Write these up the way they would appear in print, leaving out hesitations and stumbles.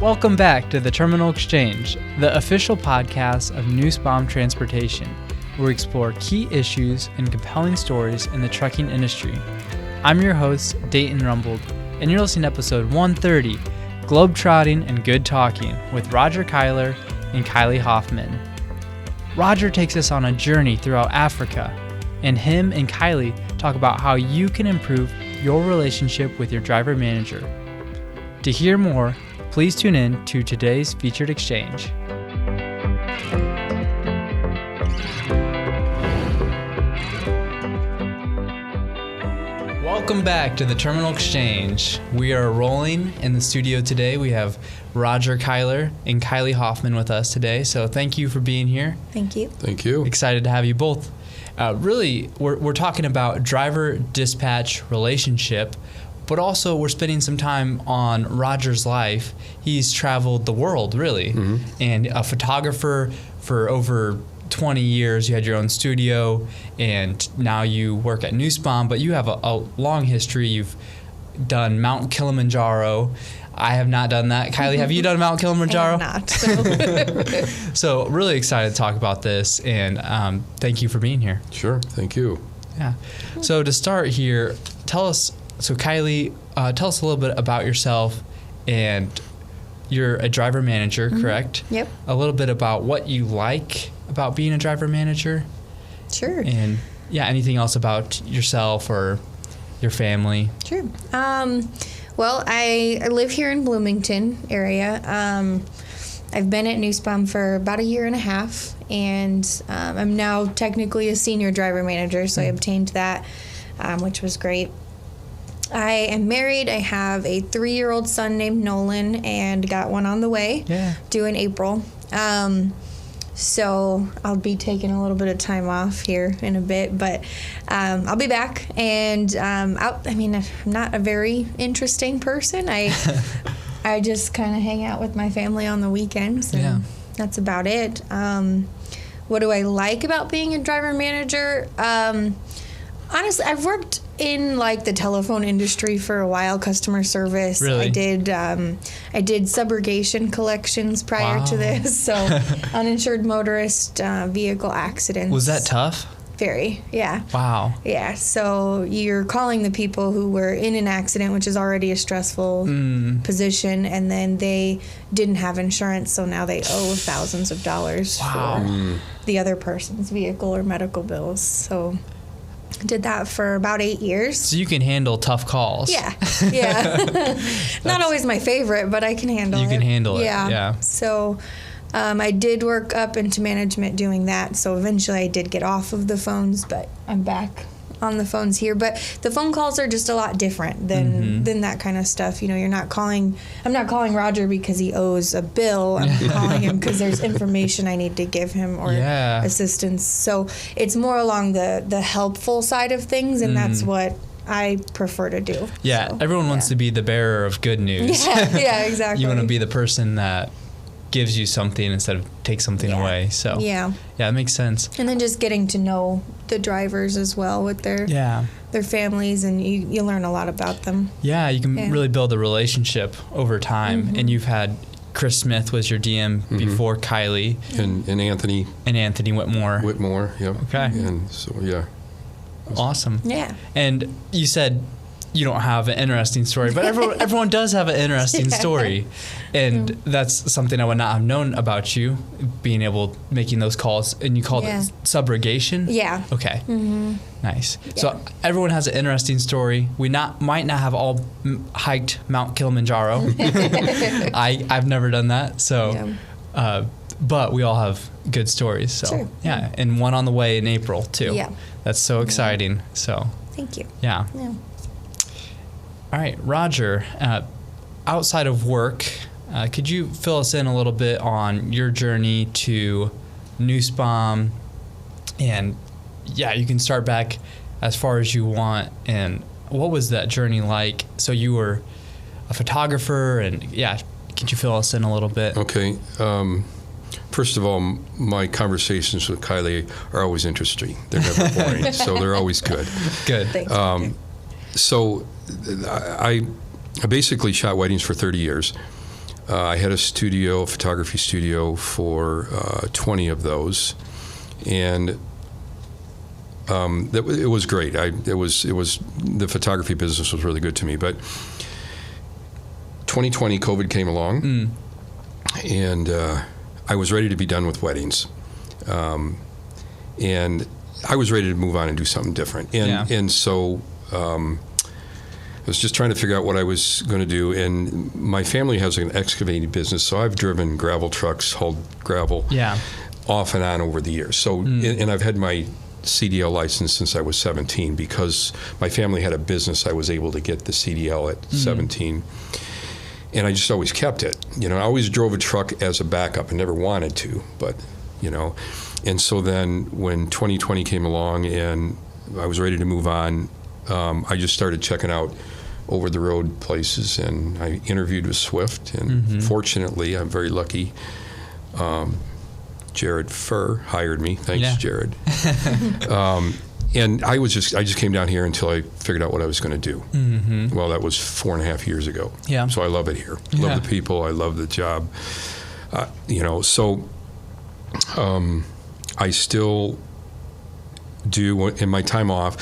Welcome back to the Terminal Exchange, the official podcast of Nussbaum Transportation, where we explore key issues and compelling stories in the trucking industry. I'm your host, Dayton Rumbold, and you're listening to episode 130, Globetrotting and Good Talking, with Roger Kylie and Kylie Hoffman. Roger takes us on a journey throughout Africa, and him and Kylie talk about how you can improve your relationship with your driver manager. To hear more, please tune in to today's featured exchange. Welcome back to the Terminal Exchange. We are rolling in the studio today. We have Roger Kylie and Kylie Hoffman with us today. So thank you for being here. Thank you. Thank you. Excited to have you both. Really, we're talking about driver-dispatch relationship, but also we're spending some time on Roger's life. He's traveled the world, really, and a photographer for over 20 years. You had your own studio, and now you work at Nussbaum, but you have a long history. You've done Mount Kilimanjaro. I have not done that. Kylie, have you done Mount Kilimanjaro? I have not. So really excited to talk about this, and thank you for being here. Sure, thank you. Yeah. So to start here, Kylie, tell us a little bit about yourself, and you're a driver manager, correct? Yep. A little bit about what you like about being a driver manager. Sure. And anything else about yourself or your family? Sure. Well, I live here in Bloomington area. I've been at Nussbaum for about a year and a half, and I'm now technically a senior driver manager, so I obtained that, which was great. I am married. I have a 3-year-old son named Nolan, and got one on the way, due in April. So I'll be taking a little bit of time off here in a bit, but I'll be back. And I'm not a very interesting person. I just kind of hang out with my family on the weekends, and that's about it. What do I like about being a driver manager? Honestly, I've worked in the telephone industry for a while, customer service. Really? I did subrogation collections prior to this, so uninsured motorist vehicle accidents. Was that tough? Very, yeah. Wow. Yeah, so you're calling the people who were in an accident, which is already a stressful position, and then they didn't have insurance, so now they owe thousands of dollars for the other person's vehicle or medical bills. So did that for about 8 years. So you can handle tough calls. Yeah. Not always my favorite, but I can handle it. You can handle it, Yeah. yeah. So I did work up into management doing that. So eventually I did get off of the phones, but I'm back on the phones here. But the phone calls are just a lot different than that kind of stuff. You know, I'm not calling Roger because he owes a bill. I'm calling him because there's information I need to give him or assistance. So it's more along the helpful side of things, and that's what I prefer to do. Yeah, so, everyone wants to be the bearer of good news. Yeah, exactly. You want to be the person that gives you something instead of take something away. So yeah, it makes sense. And then just getting to know the drivers as well with their families, and you learn a lot about them. Yeah, you can really build a relationship over time. And you've had Chris Smith was your DM before Kylie. And Anthony. And Anthony Whitmore. Yep. Okay. And so, Awesome. Yeah. And you said you don't have an interesting story, but everyone does have an interesting story. And that's something I would not have known about you, being making those calls. And you called it subrogation? Yeah. Okay. Nice. Yeah. So everyone has an interesting story. We might not have all hiked Mount Kilimanjaro. I've never done that. So, but we all have good stories. So and one on the way in April too. Yeah. That's so exciting. So. Thank you. Yeah. All right, Roger, outside of work, could you fill us in a little bit on your journey to Nussbaum? And you can start back as far as you want. And what was that journey like? So you were a photographer, and could you fill us in a little bit? Okay. First of all, my conversations with Kylie are always interesting. They're never boring, so they're always good. Good. Thanks, Roger. So I basically shot weddings for 30 years. I had a photography studio for 20 of those, and it was great. The photography business was really good to me. But 2020, COVID came along, and I was ready to be done with weddings, and I was ready to move on and do something different. And so I was just trying to figure out what I was going to do. And my family has an excavating business, so I've driven gravel trucks, hauled gravel off and on over the years. So, and I've had my CDL license since I was 17. Because my family had a business, I was able to get the CDL at 17. And I just always kept it. I always drove a truck as a backup and never wanted to, but, And so then when 2020 came along and I was ready to move on, I just started checking out over-the-road places, and I interviewed with Swift, and fortunately, I'm very lucky, Jared Furr hired me. Thanks, Jared. And I just came down here until I figured out what I was going to do. Well, that was 4.5 years ago. Yeah. So I love it here. I love the people. I love the job. So I still do in my time off.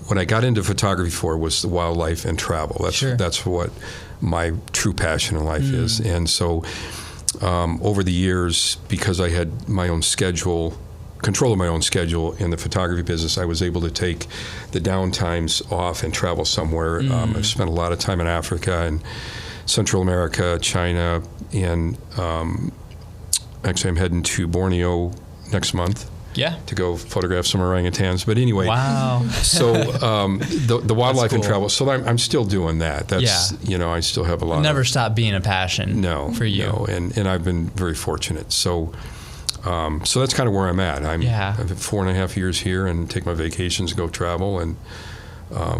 What I got into photography for was the wildlife and travel. That's what my true passion in life is. And so over the years, because I had my own schedule, control of my own schedule in the photography business, I was able to take the downtimes off and travel somewhere. I've spent a lot of time in Africa and Central America, China, and actually I'm heading to Borneo next month. To go photograph some orangutans. But anyway, so the wildlife and travel. So I'm still doing that. That's I still have a lot. Never stop being a passion. For you. No, and I've been very fortunate. So that's kind of where I'm at. I've been 4.5 years here and take my vacations, go travel, and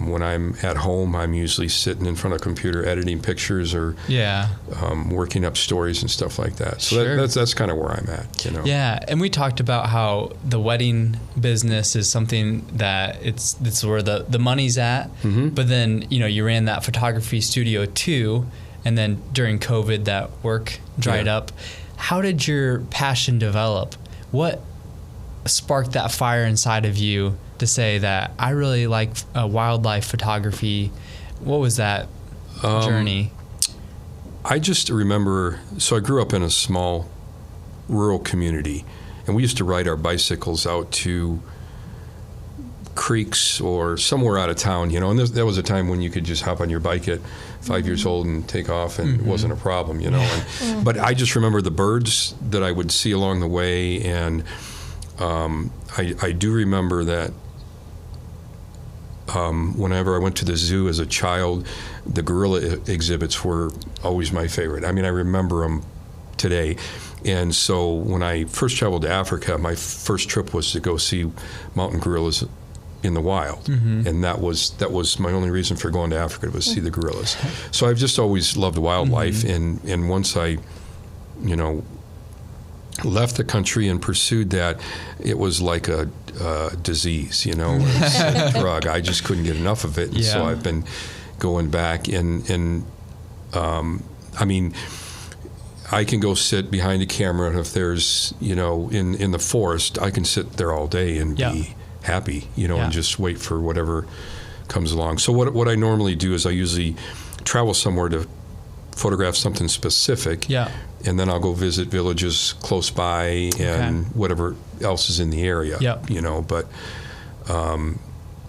when I'm at home, I'm usually sitting in front of a computer editing pictures or working up stories and stuff like that. So that's kind of where I'm at. Yeah, and we talked about how the wedding business is something that it's where the money's at. But then you ran that photography studio too, and then during COVID that work dried up. How did your passion develop? What sparked that fire inside of you to say that I really like wildlife photography? What was that journey? I just remember, so I grew up in a small rural community, and we used to ride our bicycles out to creeks or somewhere out of town, and there was a time when you could just hop on your bike at 5 years old and take off, and it wasn't a problem, But I just remember the birds that I would see along the way, and I do remember that whenever I went to the zoo as a child, the gorilla exhibits were always my favorite. I mean, I remember them today. And so when I first traveled to Africa, my first trip was to go see mountain gorillas in the wild. And that was my only reason for going to Africa, was see the gorillas. So I've just always loved wildlife. And once I, left the country and pursued that, it was like a disease, it's a drug. I just couldn't get enough of it, and so I've been going back. And I mean, I can go sit behind a camera, and if there's, in the forest, I can sit there all day and be happy, and just wait for whatever comes along. So what I normally do is I usually travel somewhere to photograph something specific. And then I'll go visit villages close by and whatever else is in the area, But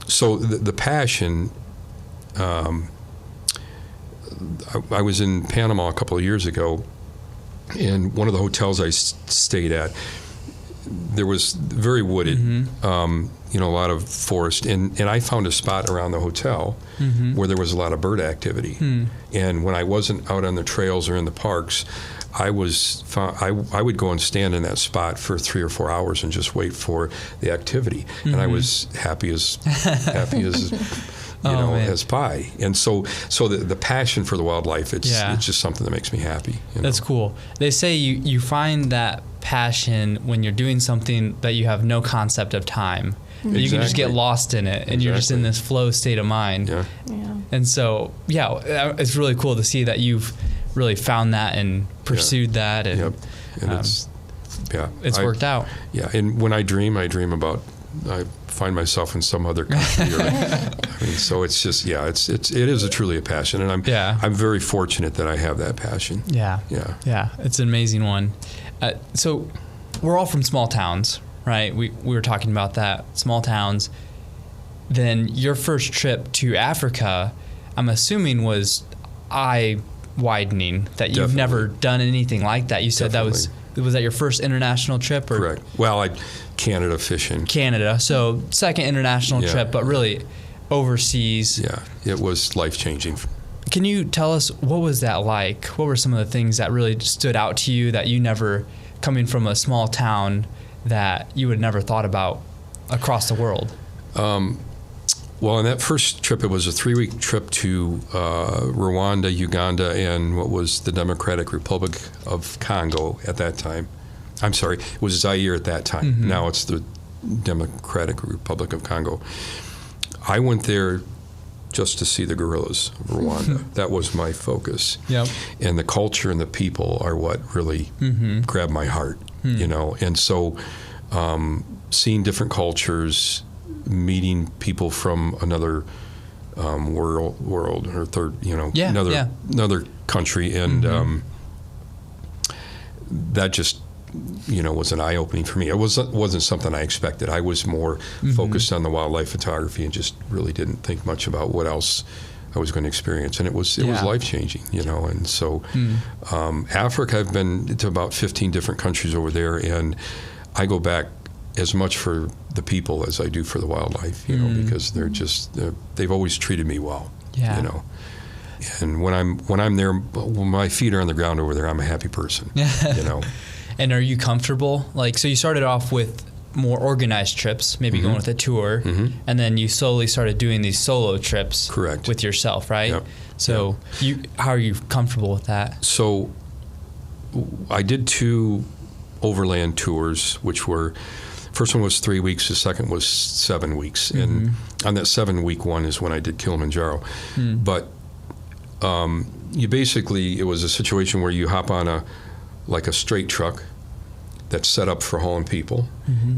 so the passion, I was in Panama a couple of years ago, and one of the hotels I stayed at, there was very wooded, a lot of forest, and I found a spot around the hotel where there was a lot of bird activity. And when I wasn't out on the trails or in the parks, I would go and stand in that spot for 3 or 4 hours and just wait for the activity. And I was happy as as pie. And so the passion for the wildlife, it's just something that makes me happy. That's cool. They say you find that passion when you're doing something that you have no concept of time. Exactly. You can just get lost in it, and you're just in this flow state of mind. Yeah. And so, it's really cool to see that you've really found that and pursued that. And, and it's worked out. Yeah, and when I dream about, I find myself in some other country. So it's just, it is truly a passion, and I'm very fortunate that I have that passion. Yeah. It's an amazing one. So we're all from small towns, right? We were talking about that, small towns. Then your first trip to Africa, I'm assuming, was eye-widening, that you've never done anything like that. You said was that your first international trip? Or? Correct. Well, Canada fishing. Canada, so second international trip, but really overseas. Yeah, it was life-changing. Can you tell us, what was that like? What were some of the things that really stood out to you that you never, coming from a small town, that you would never thought about across the world? Well, on that first trip, it was a 3-week trip to Rwanda, Uganda, and what was the Democratic Republic of Congo at that time. I'm sorry, it was Zaire at that time. Mm-hmm. Now it's the Democratic Republic of Congo. I went there just to see the gorillas of Rwanda. That was my focus. Yep. And the culture and the people are what really grabbed my heart, And so seeing different cultures, meeting people from another world or third, another country, and that just was an eye-opening for me. It wasn't something I expected. I was more focused on the wildlife photography and just really didn't think much about what else I was going to experience, and it was life-changing, And so Africa, I've been to about 15 different countries over there, and I go back as much for the people as I do for the wildlife, because they've always treated me well, And when I'm there, when my feet are on the ground over there, I'm a happy person, And are you comfortable? So you started off with more organized trips, maybe going with a tour, and then you slowly started doing these solo trips. Correct. With yourself, right? Yep. So how are you comfortable with that? So I did 2 overland tours, which were, first one was 3 weeks, the second was 7 weeks. And on that 7-week one is when I did Kilimanjaro. But it was a situation where you hop on a straight truck that's set up for hauling people,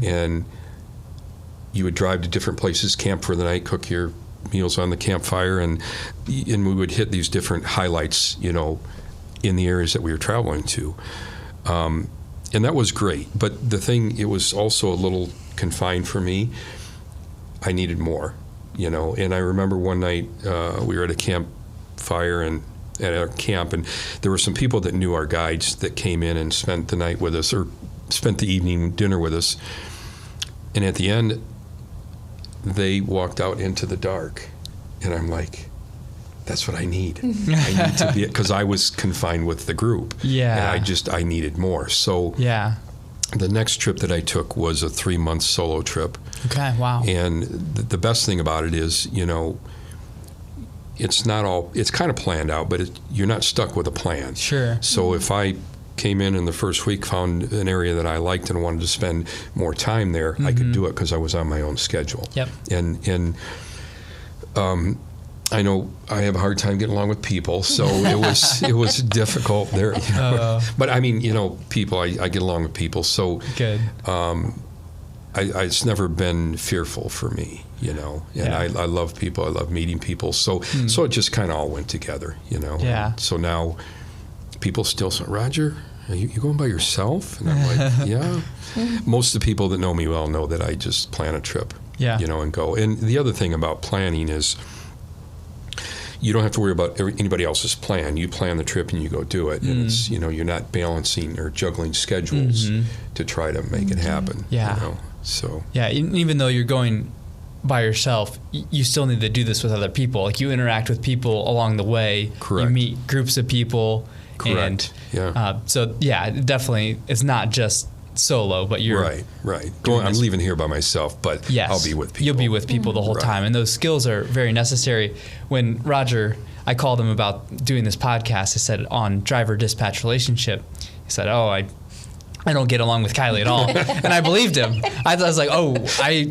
and you would drive to different places, camp for the night, cook your meals on the campfire, and we would hit these different highlights, in the areas that we were traveling to. And that was great, but it was also a little confined for me. I needed more, and I remember one night we were at a campfire and at our camp, and there were some people that knew our guides that came in and spent the night with us, or spent the evening dinner with us. And at the end, they walked out into the dark, and I'm like, that's what I need. I need to be, because I was confined with the group. Yeah. And I needed more. So the next trip that I took was a 3-month solo trip. Okay, wow. And the best thing about it is, it's kind of planned out, but you're not stuck with a plan. Sure. So if I came in the first week, found an area that I liked and wanted to spend more time there, I could do it because I was on my own schedule. Yep. And I know I have a hard time getting along with people, so it was difficult there. But I mean, people, I get along with people, so good. It's never been fearful for me, and I love people. I love meeting people. So it just kind of all went together, Yeah. And so now people still say, Roger, are you going by yourself? And I'm like, yeah. Most of the people that know me well know that I just plan a trip, and go. And the other thing about planning is you don't have to worry about anybody else's plan. You plan the trip and you go do it. And it's, you're not balancing or juggling schedules to try to make it happen. Yeah. So. Yeah, even though you're going by yourself, you still need to do this with other people. You interact with people along the way. Correct. You meet groups of people. Correct. And definitely, it's not just solo, but you're right. I'm leaving here by myself, but yes, I'll be with people. You'll be with people the whole time, and those skills are very necessary. When Roger, I called him about doing this podcast, I said on driver dispatch relationship, he said, "Oh, I don't get along with Kylie at all," and I believed him. I was like,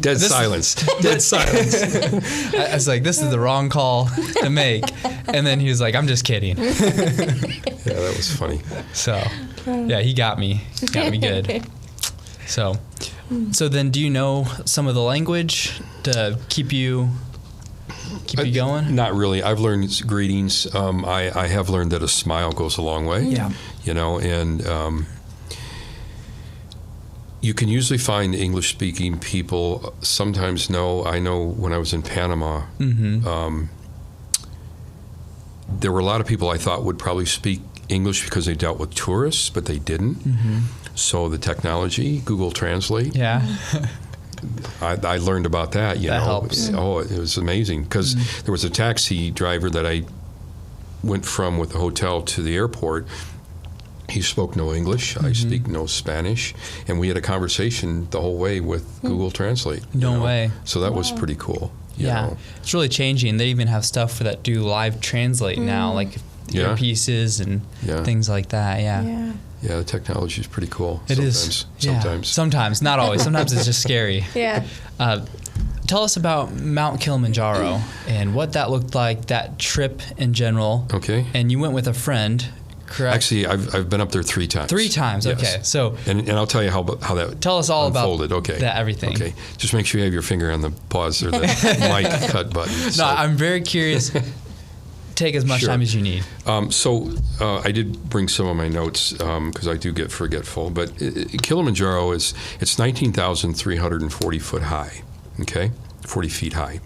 dead silence. I was like, this is the wrong call to make, and then he was like, "I'm just kidding." Yeah, that was funny. So, yeah, he got me good. So then, do you know some of the language to keep you going? Not really. I've learned greetings. I have learned that a smile goes a long way. Yeah. And you can usually find English-speaking people. Sometimes no. I know when I was in Panama, there were a lot of people I thought would probably speak English because they dealt with tourists, but they didn't. So the technology, Google Translate. Yeah. I learned about that. That helps. Oh, it was amazing because there was a taxi driver that I went from with the hotel to the airport. He spoke no English. I speak no Spanish, and we had a conversation the whole way with Google Translate. No way. So that was pretty cool. You know. It's really changing. They even have stuff that do live translate now, like earpieces and things like that. Yeah. Yeah, the technology is pretty cool. It is. Sometimes, not always. Sometimes it's just scary. Yeah. Tell us about Mount Kilimanjaro and what that looked like, that trip in general. Okay. And you went with a friend, correct? Actually, I've been up there 3 times. 3 times, yes. Okay. So. And I'll tell you how that tell us all unfolded. about that, everything. Okay. Just make sure you have your finger on the pause or the mic cut button. No, I'm very curious. Take as much time as you need. I did bring some of my notes because I do get forgetful. But Kilimanjaro it's 19,340 foot high. Okay, 40 feet high.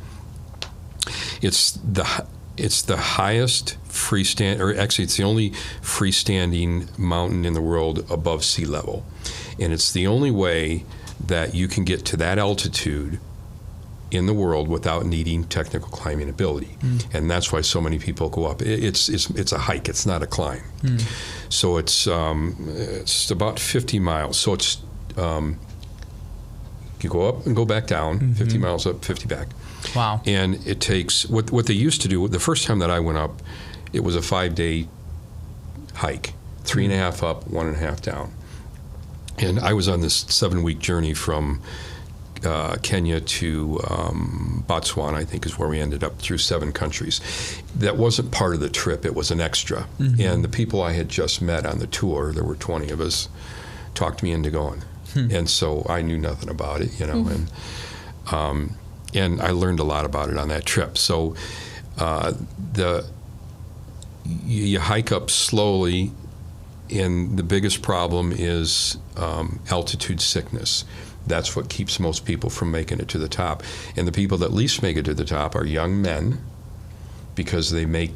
It's the highest freestanding, or actually it's the only freestanding mountain in the world above sea level, and it's the only way that you can get to that altitude in the world without needing technical climbing ability, and that's why so many people go up. It's a hike. It's not a climb. So it's about 50 miles. So it's you go up and go back down, 50 miles up, 50 back. Wow. And it takes what they used to do. The first time that I went up, it was a 5-day hike, 3.5 up, 1.5 down, and I was on this 7-week journey from Kenya to Botswana, I think is where we ended up, through 7 countries. That wasn't part of the trip, it was an extra. And the people I had just met on the tour, there were 20 of us, talked me into going. And so I knew nothing about it, and I learned a lot about it on that trip. So you hike up slowly, and the biggest problem is altitude sickness. That's what keeps most people from making it to the top. And the people that least make it to the top are young men, because they make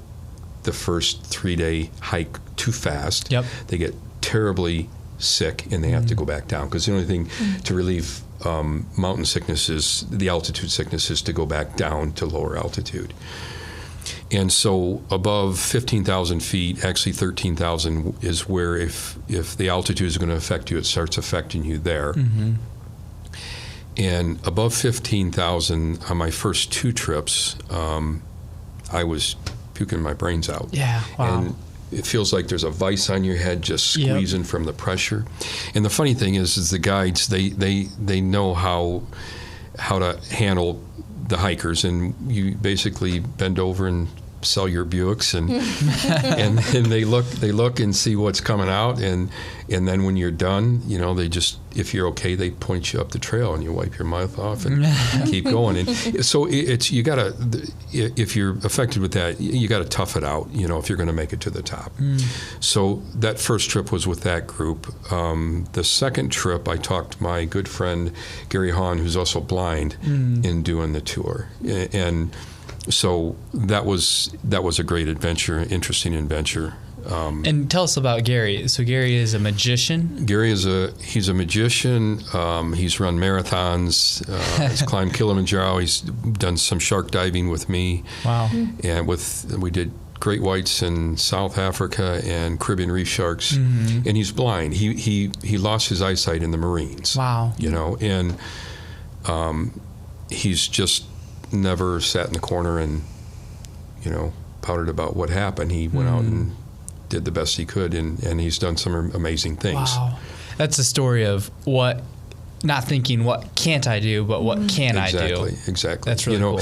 the first 3-day hike too fast. Yep. They get terribly sick, and they have to go back down, because the only thing to relieve mountain sickness is the altitude sickness is to go back down to lower altitude. And so above 15,000 feet, actually 13,000 is where if the altitude is going to affect you, it starts affecting you there. And above 15,000 on my first 2 trips, I was puking my brains out. Yeah, wow. And it feels like there's a vice on your head just squeezing from the pressure. And the funny thing is the guides, they know how to handle the hikers, and you basically bend over and sell your Buicks, and and they look and see what's coming out, and then when you're done, they just, if you're okay, they point you up the trail and you wipe your mouth off and keep going. And so you gotta, if you're affected with that, you gotta tough it out, if you're going to make it to the top. So that first trip was with that group. The second trip, I talked my good friend Gary Hahn, who's also blind, in doing the tour, and so that was a great adventure, interesting adventure. And tell us about Gary. So Gary is a magician? Gary he's a magician. He's run marathons. He's climbed Kilimanjaro. He's done some shark diving with me. Wow. And we did great whites in South Africa and Caribbean reef sharks, and he's blind. He lost his eyesight in the Marines. Wow. And he's just never sat in the corner and, pouted about what happened. He went out and did the best he could, and he's done some amazing things. Wow. That's a story of not thinking what can't I do, but what can I do. Exactly. That's really cool.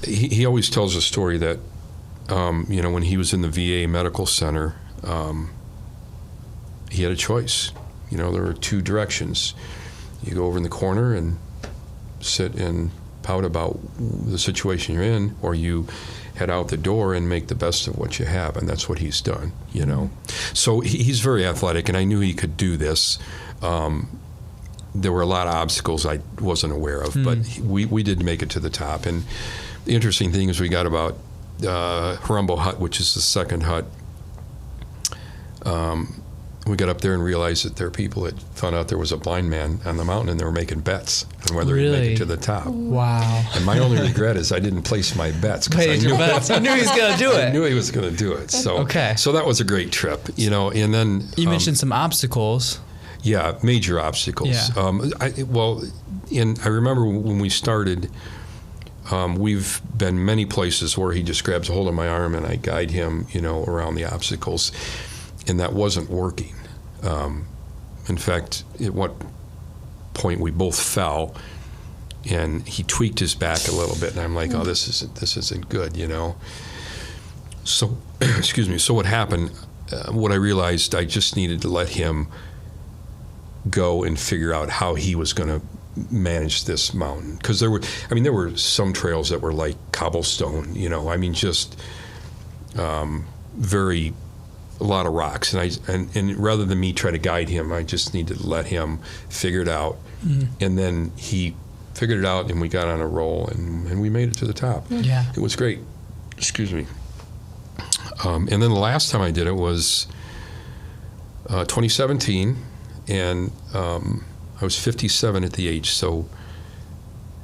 He always tells a story that, when he was in the VA medical center, he had a choice. There were two directions. You go over in the corner and sit and pout about the situation you're in, or you head out the door and make the best of what you have, and that's what he's done, So he's very athletic, and I knew he could do this. There were a lot of obstacles I wasn't aware of, but we did make it to the top. And the interesting thing is we got about Harumbo Hut, which is the second hut. We got up there and realized that there are people that found out there was a blind man on the mountain, and they were making bets on whether he'd make it to the top. Wow. And my only regret is I didn't place my bets. You knew he was going to do it. I knew he was going to do it. So that was a great trip, and then... You mentioned some obstacles. Yeah, major obstacles. Yeah. I remember when we started, we've been many places where he just grabs a hold of my arm and I guide him, around the obstacles, and that wasn't working. In fact, at one point we both fell, and he tweaked his back a little bit, and I'm like, oh, this isn't good, So, excuse me. So what happened? What I realized, I just needed to let him go and figure out how he was going to manage this mountain, because there were some trails that were like cobblestone, just a lot of rocks, and rather than me try to guide him, I just needed to let him figure it out, and then he figured it out, and we got on a roll, and we made it to the top. Yeah, it was great. Excuse me. And then the last time I did it was 2017. And I was 57 at the age, so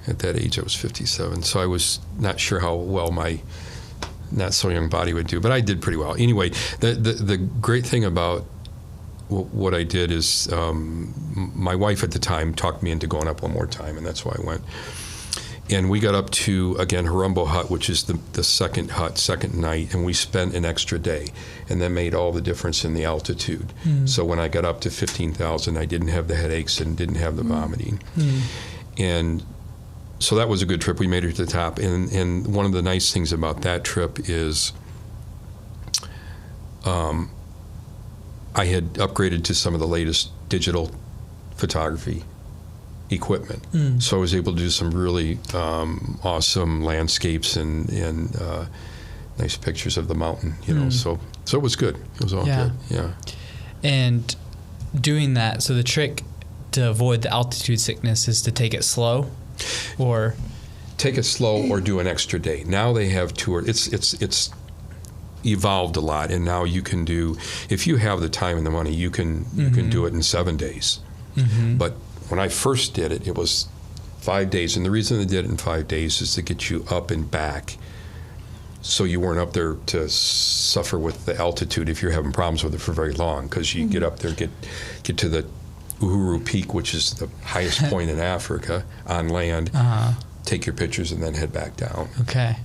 at that age I was 57. So I was not sure how well my not so young body would do, but I did pretty well. Anyway, the great thing about what I did is my wife at the time talked me into going up one more time, and that's why I went. And we got up to, again, Harumbo Hut, which is the second hut, second night, and we spent an extra day, and that made all the difference in the altitude. So when I got up to 15,000, I didn't have the headaches and didn't have the vomiting. And so that was a good trip. We made it to the top. And one of the nice things about that trip is I had upgraded to some of the latest digital photography equipment. So I was able to do some really awesome landscapes and nice pictures of the mountain, so it was good. It was all good. Yeah. And doing that, so the trick to avoid the altitude sickness is to take it slow, or take it slow, or do an extra day. Now they have it's evolved a lot, and now you can do, if you have the time and the money, you can do it in 7 days. But when I first did it, it was 5 days. And the reason they did it in 5 days is to get you up and back, so you weren't up there to suffer with the altitude if you're having problems with it for very long, because you get up there, get to the Uhuru Peak, which is the highest point in Africa on land, take your pictures, and then head back down. Okay.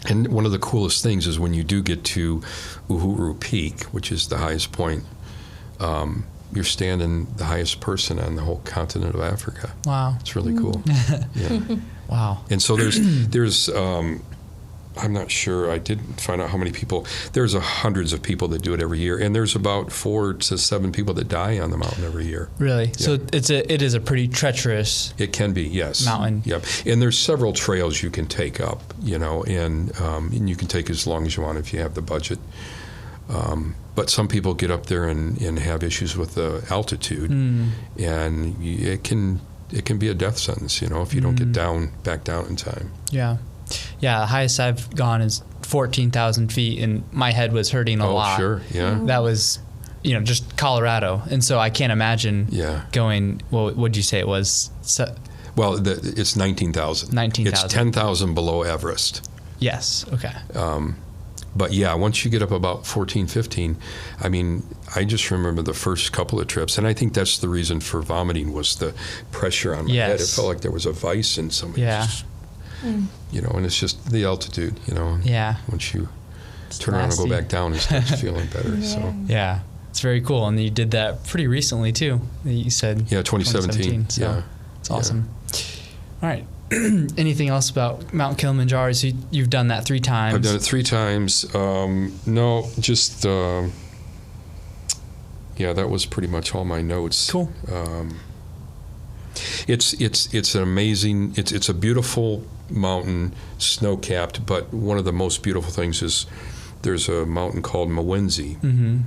And one of the coolest things is when you do get to Uhuru Peak, which is the highest point, you're standing the highest person on the whole continent of Africa. Wow. It's really cool. Yeah. Wow. And so there's I'm not sure, I didn't find out how many people, there's hundreds of people that do it every year, and there's about 4 to 7 people that die on the mountain every year. Really? Yeah. So it is a pretty treacherous It can be, yes. Mountain. Yep. And there's several trails you can take up, and you can take as long as you want if you have the budget. But some people get up there and have issues with the altitude, and it can be a death sentence, if you don't get back down in time. Yeah. Yeah, the highest I've gone is 14,000 feet, and my head was hurting a lot. Oh, sure, yeah. That was, just Colorado. And so I can't imagine going, well, what did you say it was? Well, it's 19,000. 19,000. It's 10,000 below Everest. Yes, okay. But yeah, once you get up about 14, 15, I mean, I just remember the first couple of trips, and I think that's the reason for vomiting was the pressure on my head. It felt like there was a vice in somebody. Just, you know, and it's just the altitude, you know. Yeah. Once you turn around and go back down, it starts feeling better. So yeah, it's very cool. And you did that pretty recently too. You said 2017. So it's awesome. All right. Anything else about Mount Kilimanjaro? So you've done that 3 times. I've done it 3 times. No, just that was pretty much all my notes. Cool. It's an amazing. It's a beautiful mountain, snow-capped. But one of the most beautiful things is there's a mountain called Mawenzi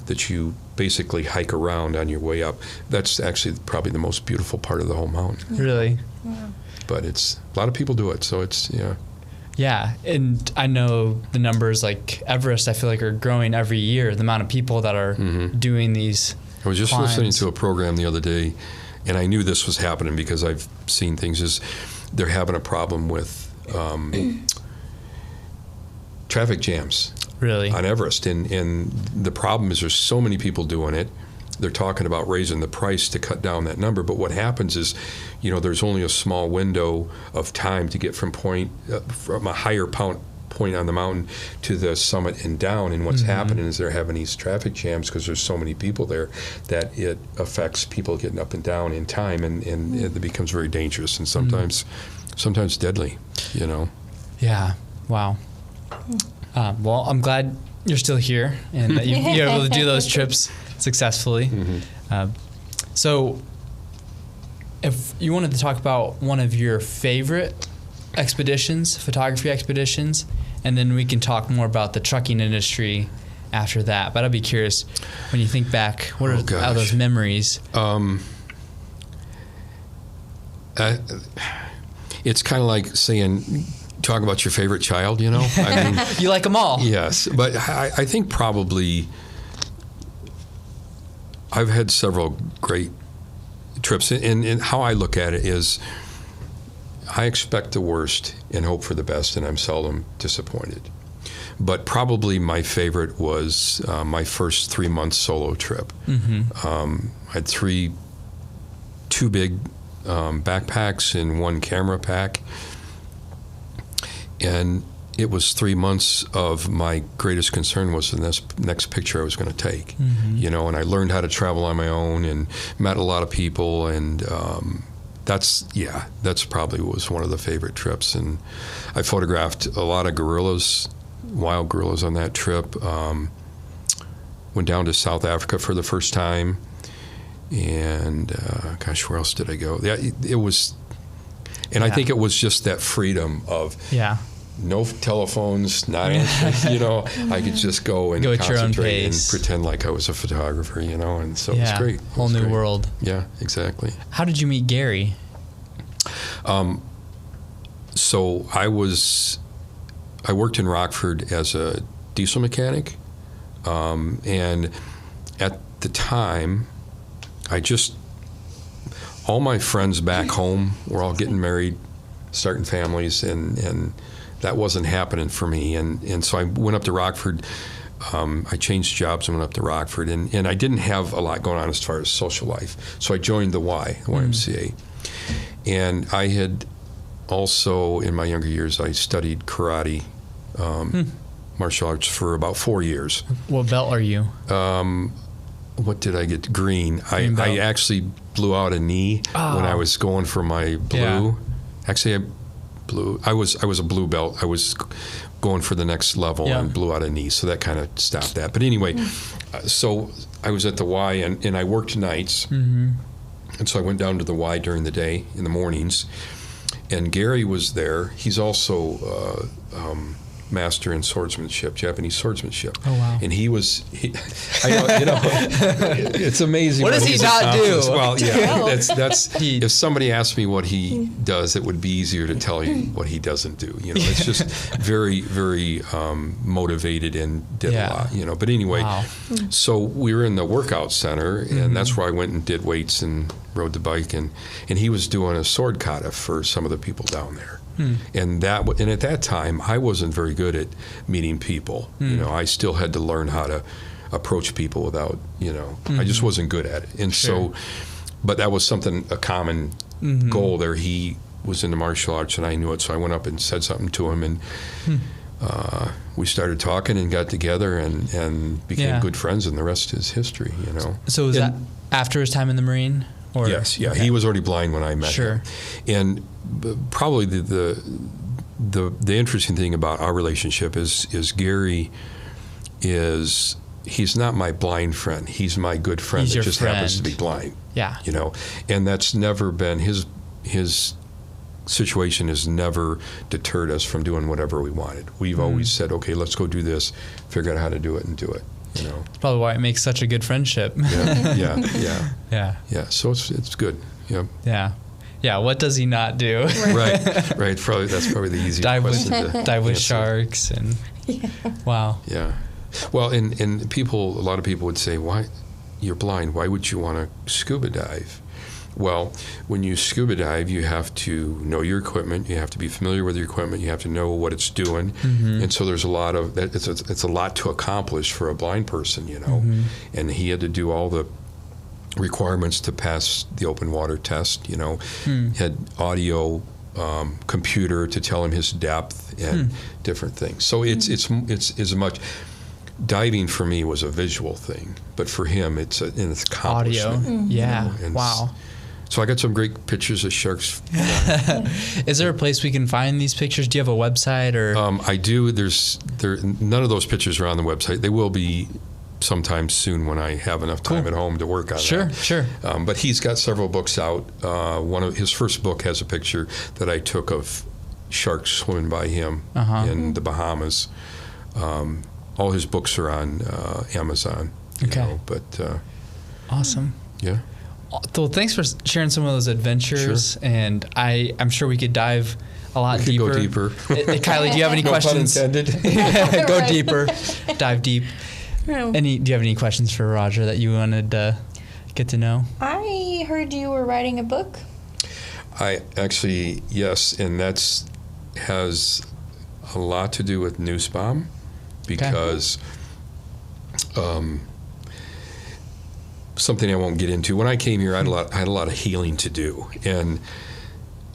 that you basically hike around on your way up. That's actually probably the most beautiful part of the whole mountain. Really? Wow. But it's a lot of people do it, so it's Yeah, and I know the numbers like Everest, I feel like are growing every year. The amount of people that are doing these. I was just climbs. listening to a program the other day, and I knew this was happening because I've seen things. Is they're having a problem with traffic jams. Really? On Everest, and the problem is there's so many people doing it. They're talking about raising the price to cut down that number, but what happens is, you know, there's only a small window of time to get from a higher point on the mountain to the summit and down, and what's happening is they're having these traffic jams because there's so many people there that it affects people getting up and down in time, and it becomes very dangerous and sometimes deadly, you know. Yeah. Wow. Well, I'm glad you're still here and that you're able to do those trips successfully. So if you wanted to talk about one of your favorite photography expeditions, and then we can talk more about the trucking industry after that. But I'd be curious, when you think back, what are those memories? It's kind of like saying, talk about your favorite child, you know? I mean, you like them all. Yes, but I think probably I've had several great trips, and how I look at it is I expect the worst and hope for the best, and I'm seldom disappointed. But probably my favorite was my first 3-month solo trip. I had 2 big backpacks and 1 camera pack, and it was 3 months of my greatest concern was the next picture I was going to take, you know, and I learned how to travel on my own and met a lot of people, and that's probably was one of the favorite trips. And I photographed a lot of gorillas, wild gorillas on that trip. Went down to South Africa for the first time, and where else did I go? It was, and I think it was just that freedom of no telephones, not answering, you know. I could just go and concentrate and pretend like I was a photographer, you know, and so it was great. Whole new world. Yeah, exactly. How did you meet Gary? So I worked in Rockford as a diesel mechanic, and at the time, all my friends back home were all getting married, starting families, and that wasn't happening for me. And so I went up to Rockford. I changed jobs and went up to Rockford, and I didn't have a lot going on as far as social life. So I joined the YMCA. And I had also, in my younger years, I studied karate, martial arts for about 4 years. What belt are you? What did I get? Green. I actually blew out a knee when I was going for my blue. Yeah. Actually, I was a blue belt. I was going for the next level and blew out a knee, so that kind of stopped that. But anyway, so I was at the Y, and I worked nights, and so I went down to the Y during the day in the mornings, and Gary was there. He's also master in swordsmanship, Japanese swordsmanship. Oh, wow. And I know, you know, it's amazing. What does he not do? Well, yeah, that's if somebody asked me what he does, it would be easier to tell you what he doesn't do. You know, it's just very, very motivated and did a lot, you know. But anyway, so we were in the workout center, and that's where I went and did weights and rode the bike, and he was doing a sword kata for some of the people down there. And at that time, I wasn't very good at meeting people. I still had to learn how to approach people without, I just wasn't good at it. And so, but that was a common goal there. He was into martial arts and I knew it, so I went up and said something to him, and we started talking and got together and became good friends, and the rest is history. So was that after his time in the Marine? Or? Yes, yeah. Okay. He was already blind when I met him. And probably the interesting thing about our relationship is Gary he's not my blind friend. He's my good friend that just happens to be blind. Yeah. And that's never been his situation has never deterred us from doing whatever we wanted. We've always said, okay, let's go do this, figure out how to do it and do it. It's probably why it makes such a good friendship. Yeah. So it's good. Yeah. What does he not do? Right. That's probably the easiest question. Dive with sharks and wow. Yeah. Well, and a lot of people would say, why you're blind? Why would you want to scuba dive? Well, when you scuba dive, you have to know your equipment. You have to be familiar with your equipment. You have to know what it's doing. And so there's a lot of that. It's a lot to accomplish for a blind person, And he had to do all the requirements to pass the open water test. Had audio, computer to tell him his depth and different things. So it's as much. Diving for me was a visual thing, but for him it's an accomplishment. Audio, yeah. Wow. So I got some great pictures of sharks. Is there a place we can find these pictures? Do you have a website or? I do. None of those pictures are on the website. They will be sometime soon when I have enough time at home to work on that. Sure. But he's got several books out. His first book has a picture that I took of sharks swimming by him in the Bahamas. All his books are on Amazon. Awesome. Yeah. Well, thanks for sharing some of those adventures, and I'm sure we could dive a lot deeper. Go deeper. Kylie, do you have any questions? No pun intended. Go deeper, dive deep. No. Do you have any questions for Roger that you wanted to get to know? I heard you were writing a book. I actually, yes, and has a lot to do with Nussbaum, because something I won't get into. When I came here, I had a lot of healing to do, and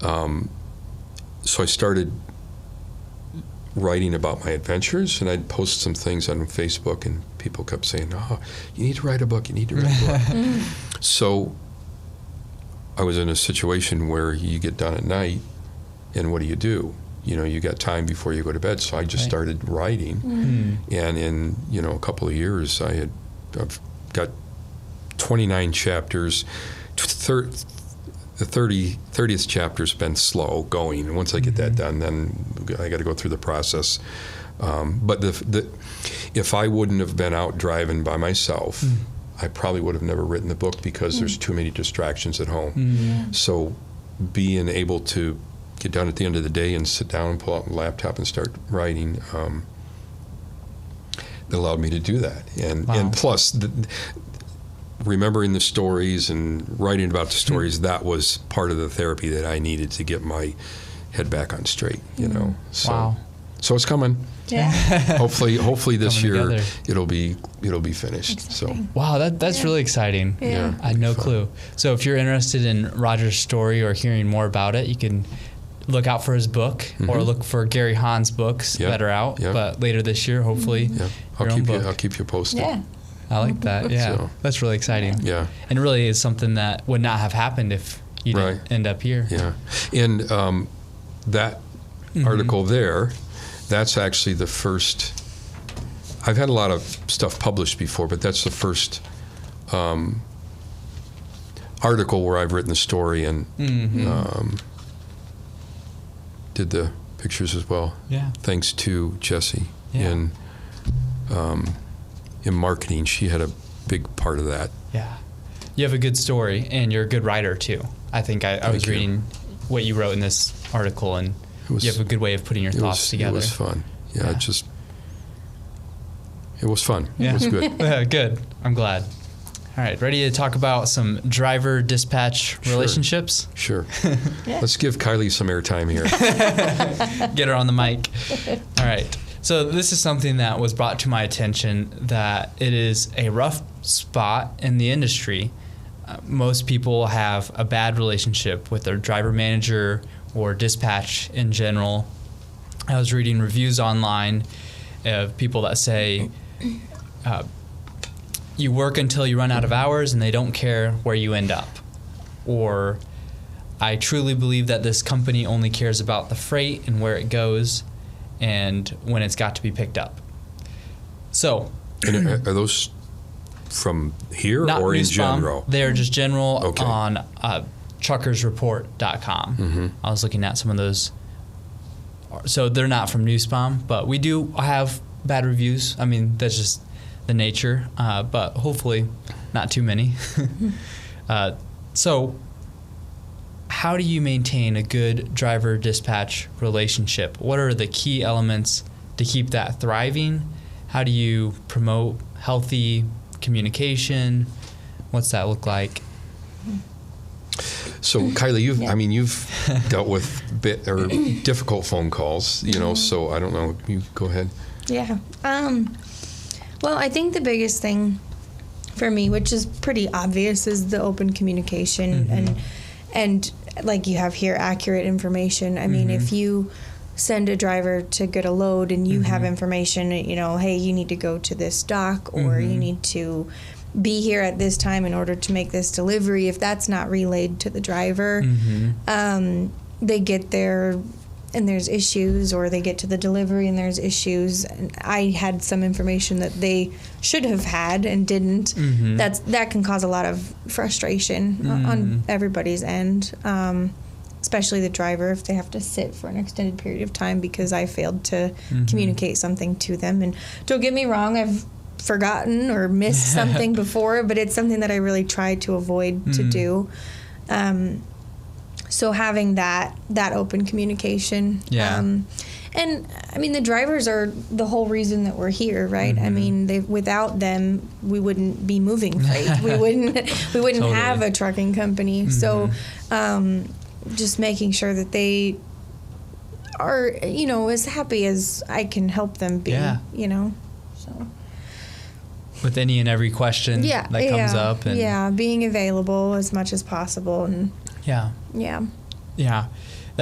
so I started writing about my adventures, and I'd post some things on Facebook, and people kept saying, "Oh, you need to write a book. You need to write a book." So I was in a situation where you get done at night, and what do? You got time before you go to bed, so I just started writing, and in a couple of years, I've got 29 chapters. The 30th chapter's been slow going, and once I get that done, then I got to go through the process. But if I wouldn't have been out driving by myself, I probably would have never written the book, because there's too many distractions at home. So being able to get done at the end of the day and sit down and pull out my laptop and start writing, it allowed me to do that. And plus, remembering the stories and writing about the stories, that was part of the therapy that I needed to get my head back on straight, So it's coming. Yeah. Hopefully this year together. it'll be finished. Exciting. So wow, that's really exciting. Yeah. I had no clue. So if you're interested in Roger's story or hearing more about it, you can look out for his book or look for Gary Hahn's books that are out. But later this year, hopefully, I'll keep you posted. Yeah. I like that. Yeah, So, that's really exciting. Yeah, and really is something that would not have happened if you didn't end up here. Yeah, and that article there, that's actually the first. I've had a lot of stuff published before, but that's the first article where I've written the story and did the pictures as well. Yeah. Thanks to Jessie in marketing. She had a big part of that. Yeah. You have a good story, and you're a good writer, too. I think I was reading what you wrote in this article, and you have a good way of putting your thoughts together. It was fun. Yeah. It was fun. Yeah. It was good. Good. I'm glad. All right, ready to talk about some driver-dispatch relationships? Sure. Yeah. Let's give Kylie some airtime here. Get her on the mic. All right. So this is something that was brought to my attention, that it is a rough spot in the industry. Most people have a bad relationship with their driver manager or dispatch in general. I was reading reviews online of people that say, you work until you run out of hours and they don't care where you end up. Or, I truly believe that this company only cares about the freight and where it goes and when it's got to be picked up. So, and are those from here not or in Nussbaum, general? They're just general Okay. on truckersreport.com. Mm-hmm. I was looking at some of those. So they're not from Nussbaum, but we do have bad reviews. I mean, that's just the nature, but hopefully not too many. So how do you maintain a good driver-dispatch relationship? What are the key elements to keep that thriving? How do you promote healthy communication? What's that look like? So Kylie, you've dealt with difficult phone calls, so I don't know, you go ahead. Yeah. Well, I think the biggest thing for me, which is pretty obvious, is the open communication and like you have here, accurate information. I mean, if you send a driver to get a load and you have information, hey, you need to go to this dock or you need to be here at this time in order to make this delivery. If that's not relayed to the driver, they get there and there's issues, or they get to the delivery and there's issues. And I had some information that they should have had and didn't. That can cause a lot of frustration on everybody's end, especially the driver if they have to sit for an extended period of time because I failed to communicate something to them. And don't get me wrong, I've forgotten or missed something before, but it's something that I really try to avoid to do. So having that open communication. Yeah. And I mean, the drivers are the whole reason that we're here, right? I mean, without them, we wouldn't be moving freight. We wouldn't totally have a trucking company. So just making sure that they are, as happy as I can help them be, so. With any and every question that comes up. And being available as much as possible. And that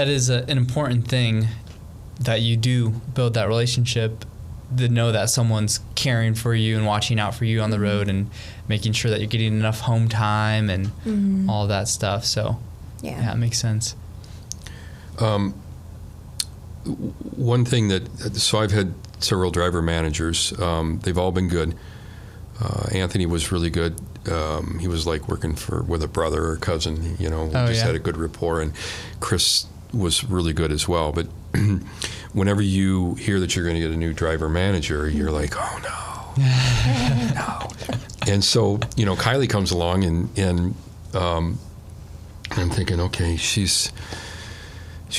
is an important thing, that you do build that relationship, to know that someone's caring for you and watching out for you on the road and making sure that you're getting enough home time and all that stuff. So it makes sense. One thing so I've had several driver managers. They've all been good. Anthony was really good. He was like working with a brother or cousin, had a good rapport. And Chris was really good as well. But whenever you hear that you're going to get a new driver manager, you're like, oh no, no. And so, Kylie comes along and I'm thinking, okay, she's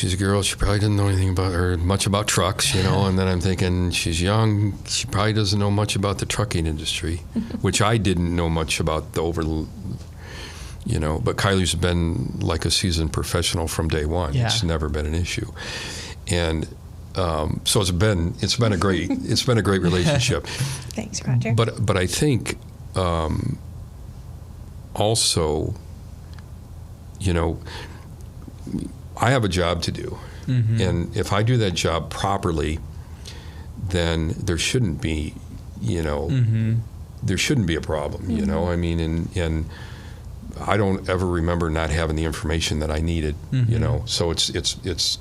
a girl. She probably didn't know anything much about trucks, and then I'm thinking, she's young. She probably doesn't know much about the trucking industry, which I didn't know much about but Kylie's been like a seasoned professional from day one. Yeah. It's never been an issue. And so it's been a great relationship. Thanks, Roger. But I think also, I have a job to do, and if I do that job properly, then there shouldn't be, there shouldn't be a problem. I mean, and I don't ever remember not having the information that I needed. So it's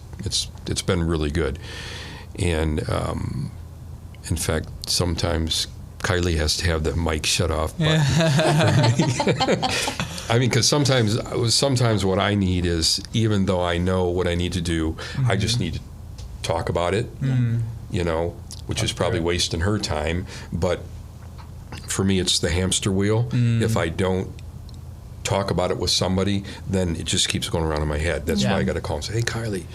been really good, and in fact, sometimes Kylie has to have the mic shut off button. I mean, because sometimes what I need is, even though I know what I need to do, I just need to talk about it, which is probably wasting her time. But for me, it's the hamster wheel. If I don't talk about it with somebody, then it just keeps going around in my head. That's why I got to call and say, hey, Kylie,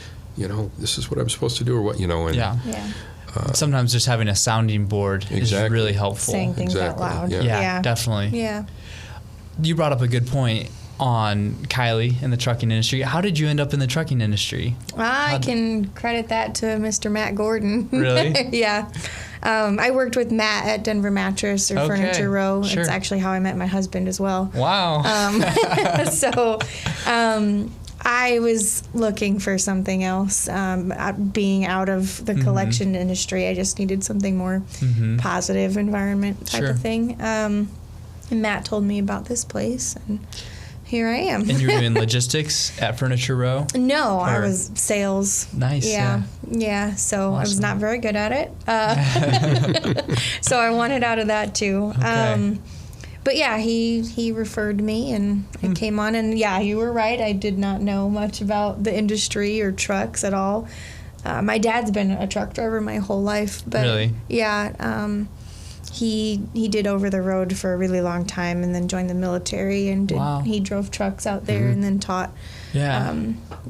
this is what I'm supposed to do, or what, and sometimes just having a sounding board is really helpful. Saying things out loud. Yeah, definitely. Yeah. you brought up a good point on Kylie in the trucking industry. How did you end up in the trucking industry? I can credit that to Mr. Matt Gordon. Really? Yeah. I worked with Matt at Denver Mattress or Furniture Row. Sure. It's actually how I met my husband as well. Wow. So I was looking for something else. Being out of the collection industry, I just needed something more positive environment type of thing. And Matt told me about this place, and here I am. And you were doing logistics at Furniture Row? No, I was sales. Nice. Yeah. So awesome. I was not very good at it. So I wanted out of that too. Okay. But yeah, he referred me, and I came on. And yeah, you were right. I did not know much about the industry or trucks at all. My dad's been a truck driver my whole life. But really? Yeah. He did over the road for a really long time, and then joined the military, and he drove trucks out there, and then taught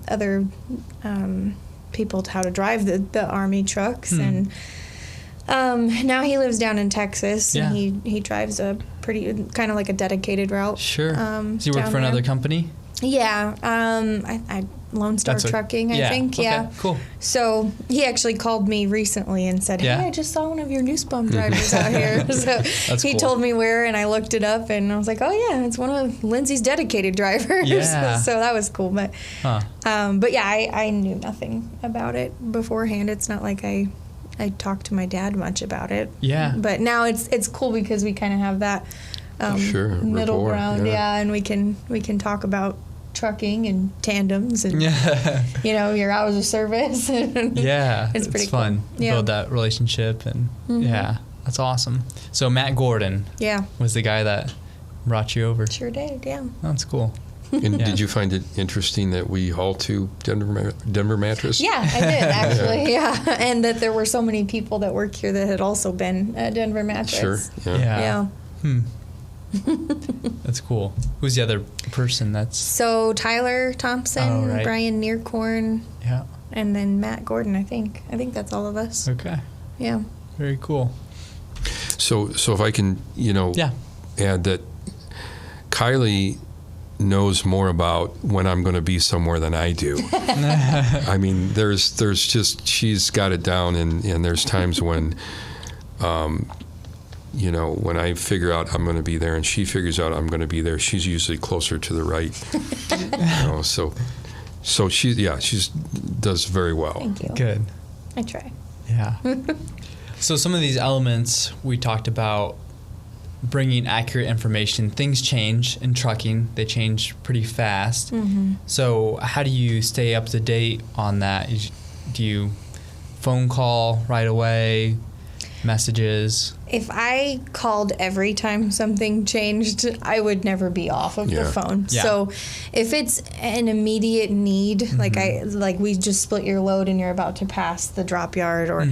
other people how to drive the Army trucks. And now he lives down in Texas, and he drives a pretty kind of like a dedicated route. Sure. Does he work for another company? Yeah. I Lone Star Trucking, I think. Okay, cool. So he actually called me recently and said, hey, I just saw one of your Nussbaum drivers out here. So he told me where, and I looked it up, and I was like, oh, yeah, it's one of Lindsay's dedicated drivers. Yeah. So that was cool. But yeah, I knew nothing about it beforehand. It's not like I talked to my dad much about it. Yeah. But now it's cool because we kind of have that middle ground. Yeah, and we can talk about trucking and tandems and your hours of service. It's pretty fun. Cool. Build that relationship, and that's awesome. So Matt Gordon was the guy that brought you over. Sure did. Yeah. That's cool. And did you find it interesting that we hauled to Denver Mattress? Yeah, I did actually. Yeah, and that there were so many people that work here that had also been at Denver Mattress. Sure. Yeah. That's cool. Who's the other person? So Tyler Thompson, Brian Nearcorn, and then Matt Gordon. I think that's all of us. Okay. Yeah. Very cool. So if I can, add that Kylie knows more about when I'm going to be somewhere than I do. I mean, there's just, she's got it down, and there's times when, when I figure out I'm going to be there and she figures out I'm going to be there, she's usually closer to the right. So she does very well. Thank you. Good. I try. Yeah. So some of these elements we talked about, bringing accurate information. Things change in trucking. They change pretty fast. So how do you stay up to date on that? Do you phone call right away? Messages? If I called every time something changed, I would never be off of the phone. Yeah. So if it's an immediate need, like we just split your load and you're about to pass the drop yard, or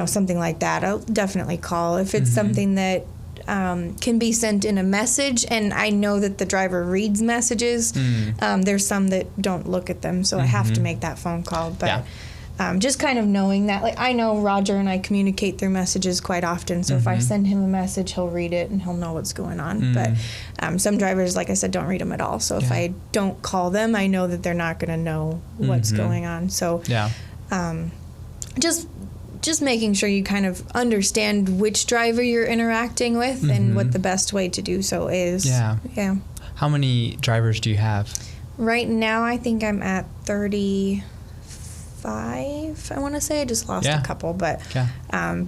something like that, I'll definitely call. If it's something that can be sent in a message, and I know that the driver reads messages, there's some that don't look at them, so I have to make that phone call. But just kind of knowing that, like, I know Roger and I communicate through messages quite often, so if I send him a message, he'll read it and he'll know what's going on. But some drivers, like I said, don't read them at all, so if I don't call them, I know that they're not going to know what's going on. So just making sure you kind of understand which driver you're interacting with and what the best way to do so is. Yeah. How many drivers do you have? Right now, I think I'm at 35, I want to say. I just lost a couple, but I'm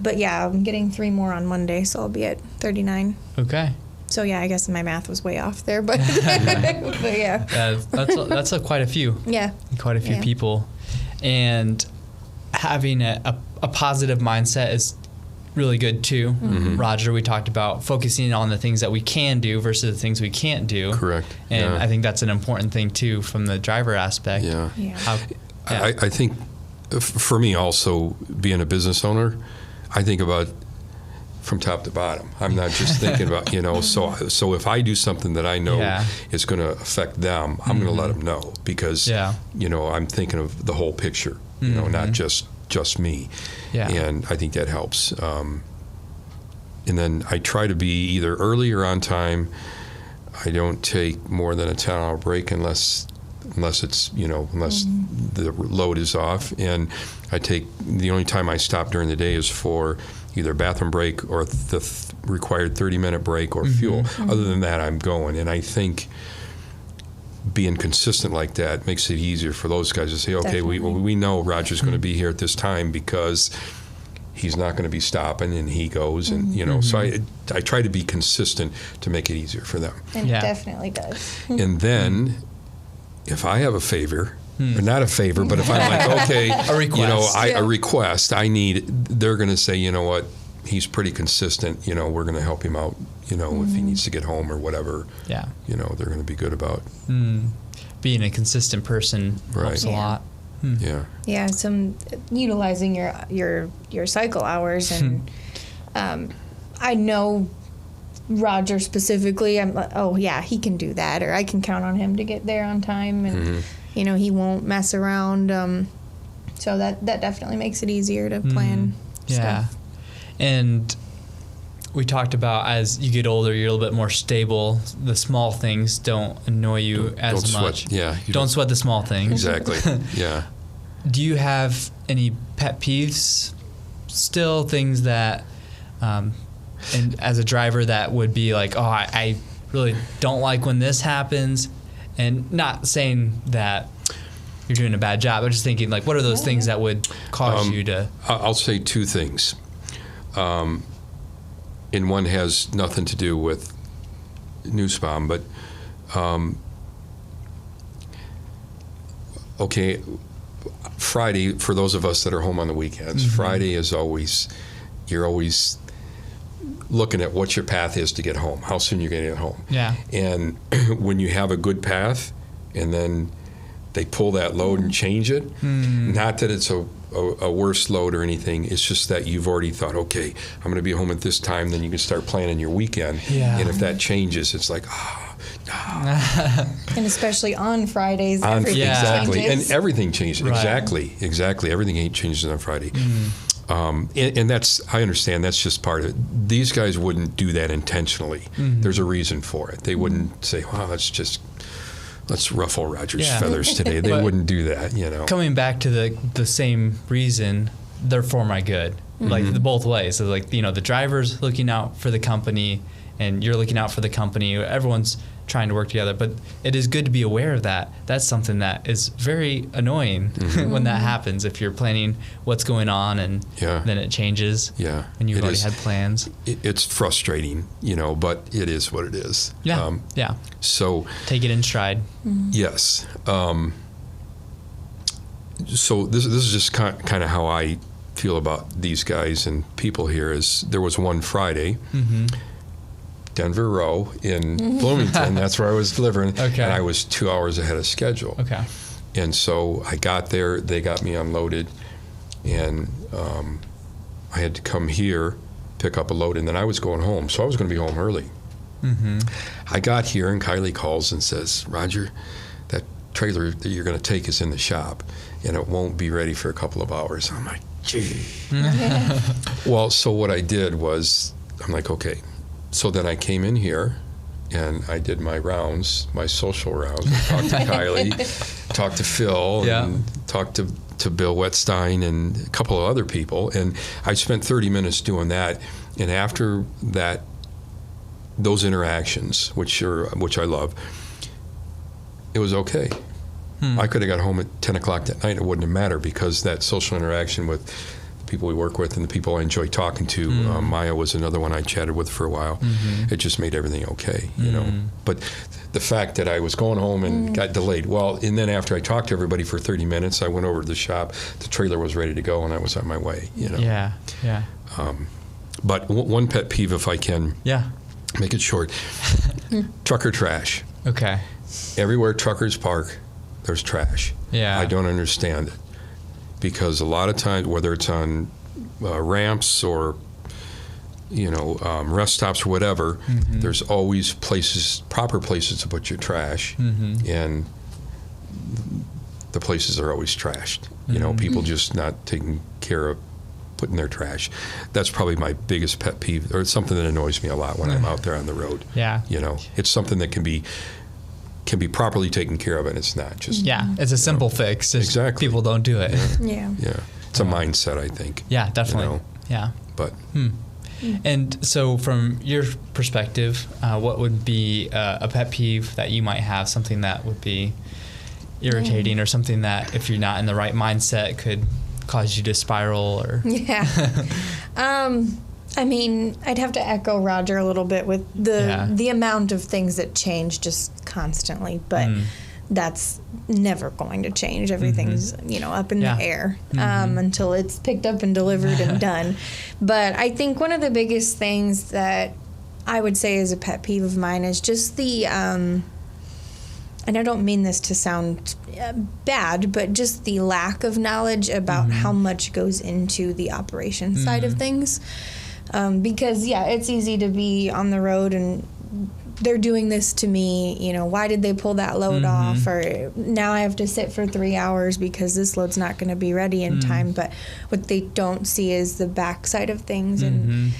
getting 3 more on Monday, so I'll be at 39. Okay. So I guess my math was way off there, but but yeah. That's quite a few. Yeah. Quite a few people. And having a positive mindset is really good too. Roger, we talked about focusing on the things that we can do versus the things we can't do. Correct. And I think that's an important thing too from the driver aspect. I think for me also, being a business owner, I think about from top to bottom. I'm not just thinking about, so if I do something that I know is going to affect them, I'm going to let them know, because, I'm thinking of the whole picture, not just me. And I think that helps. And then I try to be either early or on time. I don't take more than a 10-hour break unless it's, the load is off. And the only time I stop during the day is for either bathroom break or the required 30-minute break or fuel. Other than that, I'm going. And I think being consistent like that makes it easier for those guys to say, okay, we know Roger's going to be here at this time because he's not going to be stopping, and he goes. And, so I try to be consistent to make it easier for them. And it definitely does. And then if I have a favor, or not a favor, but if I'm like, okay, a request. A request, they're going to say, you know what, he's pretty consistent, we're going to help him out, if he needs to get home or whatever. Yeah. They're going to be good about. Being a consistent person helps a lot. Yeah. Yeah, utilizing your cycle hours, and I know Roger specifically. I'm like, oh yeah, he can do that, or I can count on him to get there on time, and he won't mess around. So that definitely makes it easier to plan stuff. And we talked about as you get older, you're a little bit more stable. The small things don't annoy you as much. Sweat. Yeah. Don't sweat the small things. Exactly. Yeah. Do you have any pet peeves still, things that, and as a driver that would be like, oh, I really don't like when this happens, and not saying that you're doing a bad job, but just thinking like, what are those things that would cause you to? I'll say two things. And one has nothing to do with Nussbaum, but okay, Friday, for those of us that are home on the weekends, Friday is you're always looking at what your path is to get home, how soon you're going to get home. Yeah. And when you have a good path and then they pull that load and change it, not that it's a worse load or anything, it's just that you've already thought, okay, I'm going to be home at this time, then you can start planning your weekend. Yeah. And if that changes, it's like, And especially on Fridays, everything exactly. changes. And everything changes. Right. Exactly. Everything changes on Friday. And that's, I understand, that's just part of it. These guys wouldn't do that intentionally. There's a reason for it. They wouldn't say, wow, let's ruffle Roger's feathers today. They wouldn't do that, Coming back to the same reason, they're for my good, like both ways. So like, the driver's looking out for the company, and you're looking out for the company. Everyone's trying to work together, but it is good to be aware of that. That's something that is very annoying when that happens. If you're planning what's going on and then it changes, and you've already had plans. It's frustrating, but it is what it is. Yeah. So take it in stride. Yes. So this is just kind of how I feel about these guys and people here. Is there was one Friday. Denver Row in Bloomington. That's where I was delivering. Okay. And I was 2 hours ahead of schedule. Okay. And so I got there, they got me unloaded, and I had to come here, pick up a load, and then I was going home. So I was going to be home early. I got here, and Kylie calls and says, Roger, that trailer that you're going to take is in the shop, and it won't be ready for a couple of hours. I'm like, gee. Well, so what I did was, I'm like, okay. So then I came in here, and I did my rounds, my social rounds. I talked to Kylie, talked to Phil, and talked to Bill Wetstein and a couple of other people. And I spent 30 minutes doing that. And after that, those interactions, which I love, it was okay. I could have got home at 10 o'clock that night. It wouldn't have mattered, because that social interaction with people we work with and the people I enjoy talking to. Maya was another one I chatted with for a while. It just made everything okay, But the fact that I was going home and got delayed, and then after I talked to everybody for 30 minutes, I went over to the shop. The trailer was ready to go, and I was on my way, Yeah. But one pet peeve, if I can make it short, trucker trash. Okay. Everywhere truckers park, there's trash. Yeah. I don't understand it. Because a lot of times, whether it's on ramps or, rest stops or whatever, there's always proper places to put your trash, and the places are always trashed. People just not taking care of putting their trash. That's probably my biggest pet peeve, or it's something that annoys me a lot when I'm out there on the road. Yeah. It's something that can be properly taken care of, and it's not just. Yeah, it's a simple fix. Just exactly. People don't do it. Yeah. It's a mindset, I think. Yeah, definitely. Yeah. But. And so from your perspective, what would be a pet peeve that you might have, something that would be irritating or something that if you're not in the right mindset could cause you to spiral or... Yeah. I mean, I'd have to echo Roger a little bit with the amount of things that change just constantly, but that's never going to change. Everything's, up in the air until it's picked up and delivered and done. But I think one of the biggest things that I would say is a pet peeve of mine is just the, and I don't mean this to sound bad, but just the lack of knowledge about how much goes into the operation side of things. Because, it's easy to be on the road and they're doing this to me, why did they pull that load off? Or now I have to sit for 3 hours because this load's not going to be ready in time. But what they don't see is the backside of things. And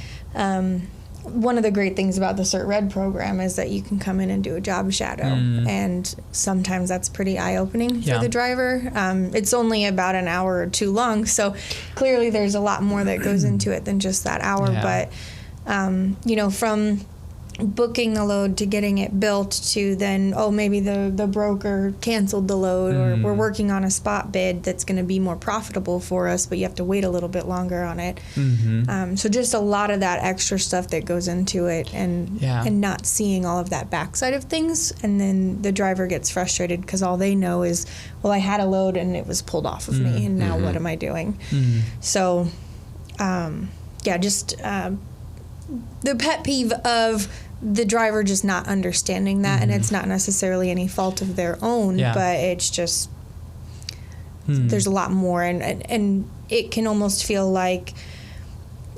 one of the great things about the Cert Red program is that you can come in and do a job shadow. And sometimes that's pretty eye-opening for the driver. It's only about an hour or two long. So clearly there's a lot more that goes into it than just that hour. But, from booking the load to getting it built to then, maybe the broker canceled the load or we're working on a spot bid that's going to be more profitable for us, but you have to wait a little bit longer on it. So just a lot of that extra stuff that goes into it and not seeing all of that backside of things. And then the driver gets frustrated because all they know is, well, I had a load and it was pulled off of me and now what am I doing? So, just the pet peeve of the driver just not understanding that, and it's not necessarily any fault of their own, but it's just there's a lot more, and it can almost feel like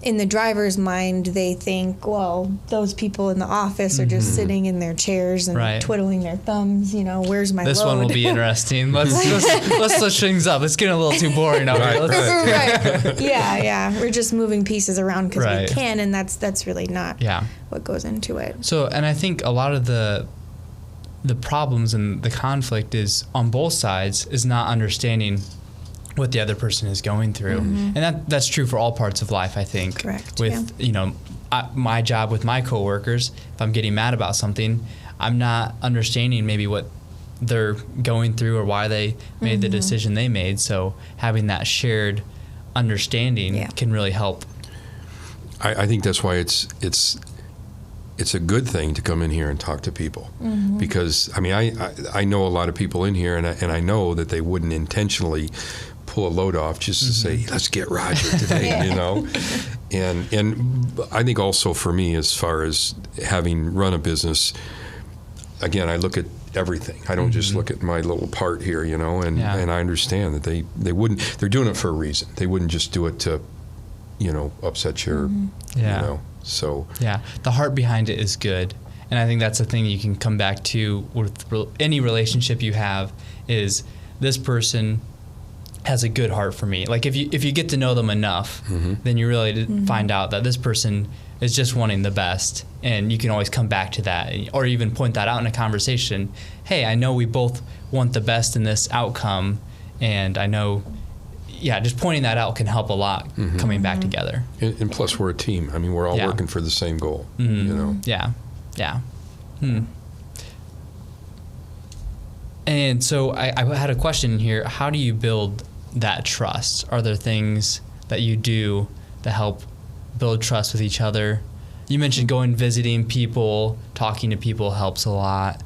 in the driver's mind they think, well, those people in the office are just sitting in their chairs and twiddling their thumbs, where's my this load? One will be interesting. Let's switch things up. It's getting a little too boring out here. Right. Yeah. We're just moving pieces around because we can, and that's really not what goes into it. So, and I think a lot of the problems and the conflict is on both sides is not understanding what the other person is going through. And that's true for all parts of life, I think. Correct. With, my job with my coworkers, if I'm getting mad about something, I'm not understanding maybe what they're going through or why they made the decision they made. So having that shared understanding can really help. I think that's why it's a good thing to come in here and talk to people, because I know a lot of people in here, and I know that they wouldn't intentionally pull a load off just to say, let's get Roger today, and I think also for me, as far as having run a business, again, I look at everything. I don't just look at my little part here, and I understand that they wouldn't, they're doing it for a reason. They wouldn't just do it to upset your so the heart behind it is good, and I think that's the thing you can come back to with any relationship you have, is this person has a good heart for me. Like if you get to know them enough, then you really find out that this person is just wanting the best, and you can always come back to that, or even point that out in a conversation. Hey, I know we both want the best in this outcome, and I know just pointing that out can help a lot coming back together. And plus, we're a team. I mean, we're all working for the same goal, And so I had a question here. How do you build that trust? Are there things that you do that help build trust with each other? You mentioned going visiting people, talking to people helps a lot.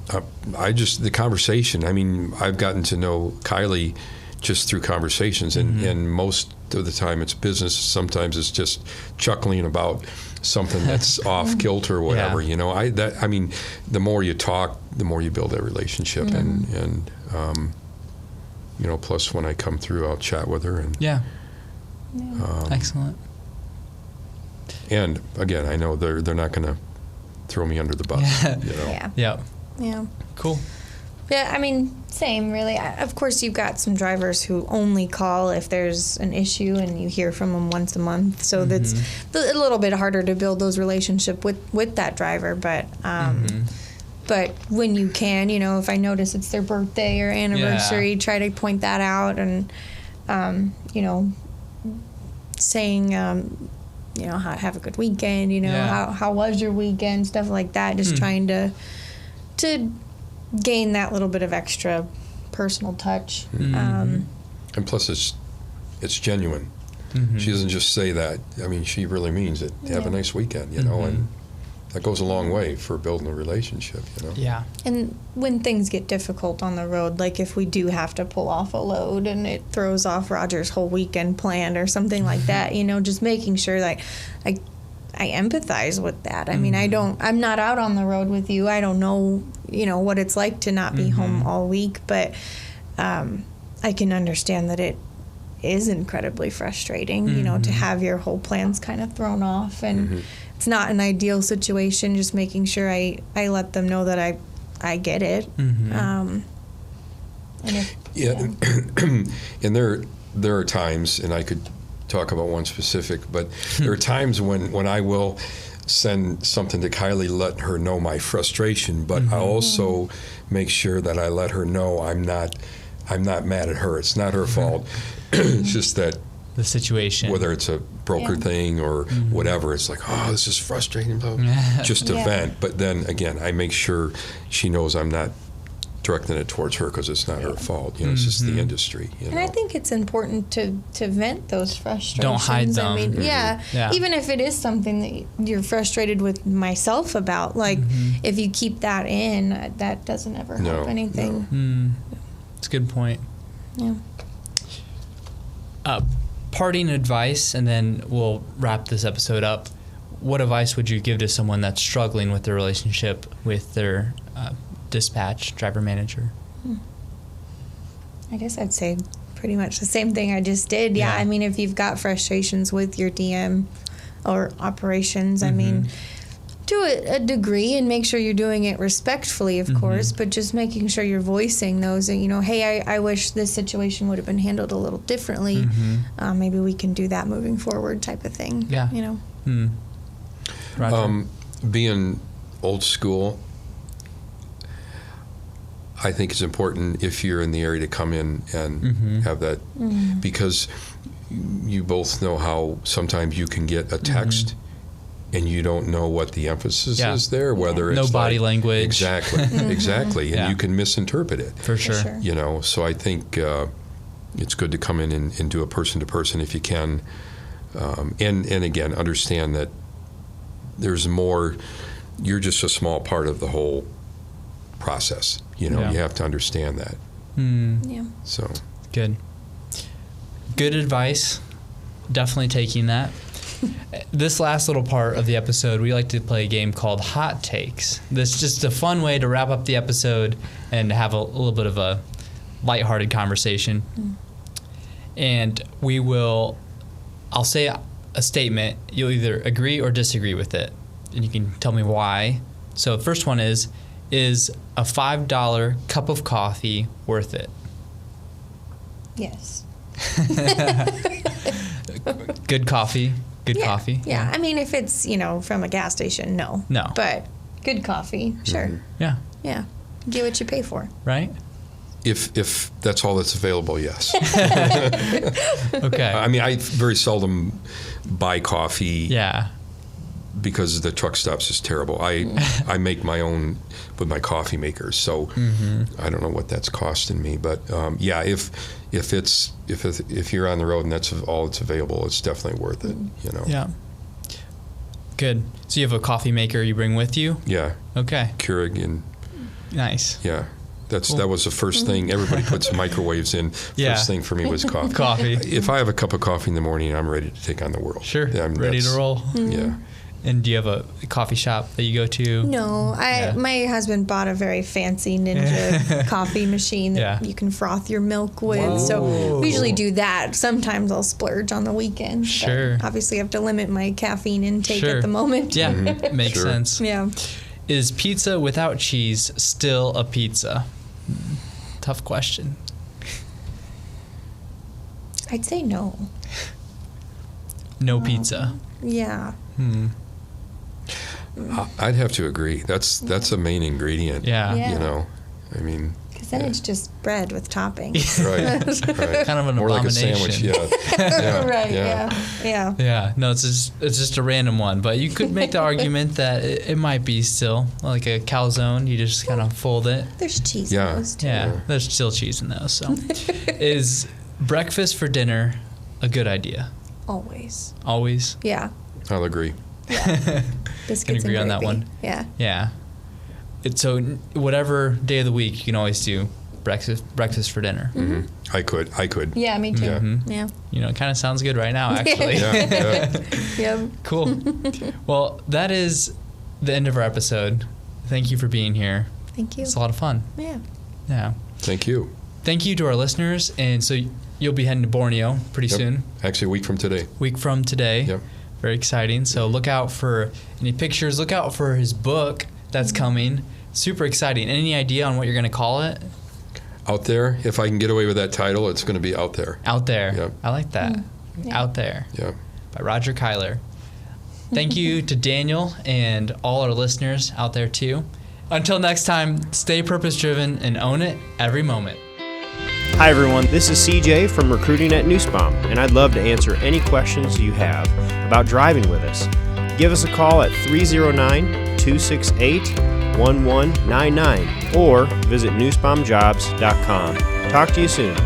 The conversation. I mean, I've gotten to know Kylie just through conversations, and most of the time it's business. Sometimes it's just chuckling about something that's off kilter or whatever. The more you talk, the more you build that relationship, and plus when I come through, I'll chat with her, and excellent. And again, I know they're not going to throw me under the bus. Yeah. Cool. Yeah, I mean, same, really. Of course, you've got some drivers who only call if there's an issue, and you hear from them once a month. So that's a little bit harder to build those relationships with that driver. But but when you can, if I notice it's their birthday or anniversary, try to point that out and, saying, have a good weekend, how was your weekend, stuff like that. Just trying to gain that little bit of extra personal touch. And plus it's genuine. She doesn't just say that. I mean, she really means it. Have a nice weekend, and that goes a long way for building a relationship, Yeah. And when things get difficult on the road, like if we do have to pull off a load and it throws off Roger's whole weekend plan or something like that, just making sure that I empathize with that. I mean, I'm not out on the road with you. I don't know, what it's like to not be home all week, but I can understand that it is incredibly frustrating, to have your whole plans kind of thrown off, and it's not an ideal situation. Just making sure I let them know that I get it. And there are times, and I could talk about one specific, but there are times when I will send something to Kylie, let her know my frustration, but I also make sure that I let her know I'm not mad at her. It's not her fault. It's just that the situation, whether it's a broker thing or whatever, it's like, oh, this is frustrating, just to vent. But then again, I make sure she knows I'm not directing it towards her because it's not her fault. It's just the industry. And I think it's important to vent those frustrations. Don't hide them. I mean, even if it is something that you're frustrated with myself about, like if you keep that in, that doesn't ever help anything. No. It's a good point. Yeah. Parting advice, and then we'll wrap this episode up. What advice would you give to someone that's struggling with their relationship with their dispatch driver manager? I guess I'd say pretty much the same thing I just did. Yeah. I mean, if you've got frustrations with your DM or operations, I mean, to a degree, and make sure you're doing it respectfully, of course, but just making sure you're voicing those, and, hey, I wish this situation would have been handled a little differently. Maybe we can do that moving forward, type of thing. Yeah. Roger? Being old school, I think it's important if you're in the area to come in and have that, because you both know how sometimes you can get a text and you don't know what the emphasis is there, whether it's no body language. Exactly. And you can misinterpret it. For sure. So I think it's good to come in and do a person-to-person if you can. And again, understand that there's more, you're just a small part of the whole process. You have to understand that. So. Good advice. Definitely taking that. This last little part of the episode, we like to play a game called Hot Takes. This is just a fun way to wrap up the episode and have a little bit of a lighthearted conversation. And I'll say a statement. You'll either agree or disagree with it. And you can tell me why. So the first one is a $5 cup of coffee worth it? Yes. Good coffee. Coffee. Yeah. I mean, if it's, from a gas station, no. But good coffee, sure. Yeah. Yeah. Get what you pay for. Right? If that's all that's available, yes. Okay. I mean, I very seldom buy coffee. Yeah. Because the truck stops is terrible. I make my own with my coffee maker, so I don't know what that's costing me. But if you're on the road and that's all that's available, it's definitely worth it. Yeah. Good. So you have a coffee maker you bring with you? Yeah. Okay. Keurig and. Nice. Yeah. That was the first thing. Everybody puts microwaves in. First thing for me was coffee. If I have a cup of coffee in the morning, I'm ready to take on the world. Sure. Ready to roll. Yeah. And do you have a coffee shop that you go to? No. My husband bought a very fancy Ninja coffee machine that you can froth your milk with. Whoa. So we usually do that. Sometimes I'll splurge on the weekends. Sure. Obviously, I have to limit my caffeine intake at the moment. Yeah, makes sense. Yeah. Is pizza without cheese still a pizza? Tough question. I'd say no. No pizza. Yeah. I'd have to agree. That's a main ingredient. Yeah. Yeah. You know, I mean. Because then it's just bread with toppings. Right. Kind of an More abomination. like a sandwich. Yeah. Right. Yeah. Yeah, no, it's just a random one, but you could make the argument that it might be still like a calzone. You just kind of fold it. There's cheese in those too. Yeah, there's still cheese in those. So, is breakfast for dinner a good idea? Always. Always. Yeah. I'll agree. Yeah. Biscuits Can agree and on that gravy. one. Yeah. Yeah. So whatever day of the week, you can always do breakfast for dinner. Mm-hmm. I could. Yeah, me too. Yeah. Yeah. You know, it kind of sounds good right now, actually. Yeah. Yep. Cool. Well, that is the end of our episode. Thank you for being here. Thank you. It's a lot of fun. Yeah. Yeah. Thank you. Thank you to our listeners. And so you'll be heading to Borneo pretty soon. Actually, a week from today. Yep. Very exciting. So look out for any pictures. Look out for his book that's coming. Super exciting. Any idea on what you're going to call it? Out There. If I can get away with that title, it's going to be Out There. Out There. Yep. I like that. Yeah. Out There. Yeah. By Roger Kylie. Thank you to Daniel and all our listeners out there too. Until next time, stay purpose-driven and own it every moment. Hi everyone, this is CJ from Recruiting at Nussbaum, and I'd love to answer any questions you have about driving with us. Give us a call at 309-268-1199 or visit nussbaumjobs.com. Talk to you soon.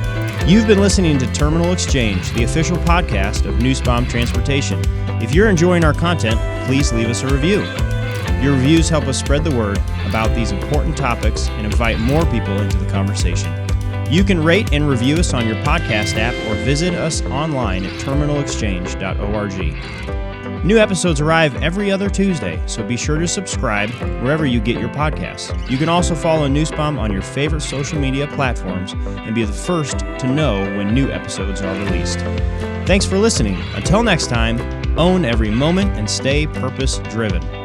You've been listening to Terminal Exchange, the official podcast of Nussbaum Transportation. If you're enjoying our content, please leave us a review. Your reviews help us spread the word about these important topics and invite more people into the conversation. You can rate and review us on your podcast app or visit us online at terminalexchange.org. New episodes arrive every other Tuesday, so be sure to subscribe wherever you get your podcasts. You can also follow Nussbaum on your favorite social media platforms and be the first to know when new episodes are released. Thanks for listening. Until next time, own every moment and stay purpose-driven.